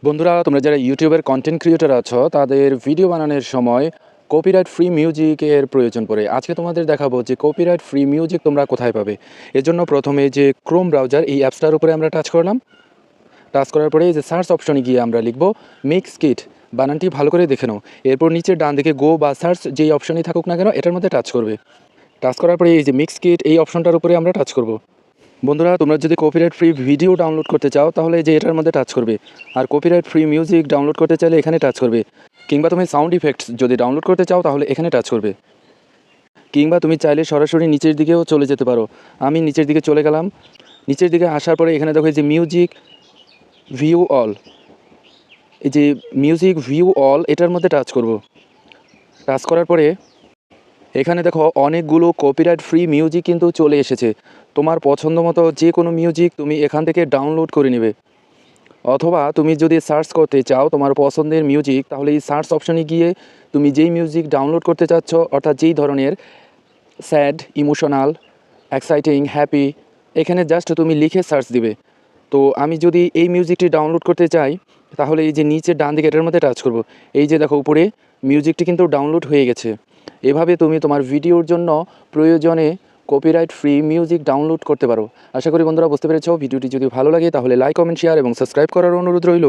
বন্ধুরা, তোমরা যারা ইউটিউবের কন্টেন্ট ক্রিয়েটর আছো তাদের ভিডিও বানানোর সময় কপিরাইট ফ্রি মিউজিকের প্রয়োজন পড়ে। আজকে তোমাদের দেখাবো যে কপিরাইট ফ্রি মিউজিক তোমরা কোথায় পাবে। এজন্য প্রথমে যে ক্রোম ব্রাউজার এই অ্যাপসটার উপরে আমরা টাচ করলাম। টাচ করার পরে এই যে সার্চ অপশনে গিয়ে আমরা লিখব মিক্স কিট, বানানটি ভালো করে দেখে নাও। এরপর নিচে ডান দিকে গো বা সার্চ যেই অপশনই থাকুক না কেন এটার মধ্যে টাচ করবে। টাচ করার পরে এই যে মিক্স কিট এই অপশনটার উপরে আমরা টাচ করব। বন্ধুরা, তোমরা যদি কপিরাইট ফ্রি ভিডিও ডাউনলোড করতে চাও তাহলে যে এটার মধ্যে টাচ করবে, আর কপিরাইট ফ্রি মিউজিক ডাউনলোড করতে চাইলে এখানে টাচ করবে, কিংবা তুমি সাউন্ড ইফেক্টস যদি ডাউনলোড করতে চাও তাহলে এখানে টাচ করবে, কিংবা তুমি চাইলে সরাসরি নিচের দিকেও চলে যেতে পারো। আমি নিচের দিকে চলে গেলাম। নিচের দিকে আসার পরে এখানে দেখো যে মিউজিক ভিউ অল, এই যে মিউজিক ভিউ অল এটার মধ্যে টাচ করব। টাচ করার পরে এখানে দেখো অনেকগুলো কপিরাইট ফ্রি মিউজিক কিন্তু চলে এসেছে। তোমার পছন্দ মতো যে কোনো মিউজিক তুমি এখান থেকে ডাউনলোড করে নেবে, অথবা তুমি যদি সার্চ করতে চাও তোমার পছন্দের মিউজিক তাহলে এই সার্চ অপশনে গিয়ে তুমি যেই মিউজিক ডাউনলোড করতে চাচ্ছ, অর্থাৎ যেই ধরনের স্যাড, ইমোশনাল, এক্সাইটিং, হ্যাপি, এখানে জাস্ট তুমি লিখে সার্চ দিবে। তো আমি যদি এই মিউজিকটি ডাউনলোড করতে চাই তাহলে এই যে নিচে ডান দিকে এটার মধ্যে টাচ করব। এই যে দেখো উপরে মিউজিকটি কিন্তু ডাউনলোড হয়ে গেছে। এভাবে তুমি তোমার ভিডিওর জন্য প্রয়োজনে কপিরাইট ফ্রি মিউজিক ডাউনলোড করতে পারো। আশা করি বন্ধুরা বুঝতে পেরেছো। ভিডিওটি যদি ভালো লাগে তাহলে লাইক, কমেন্ট, শেয়ার এবং সাবস্ক্রাইব করার অনুরোধ রইল।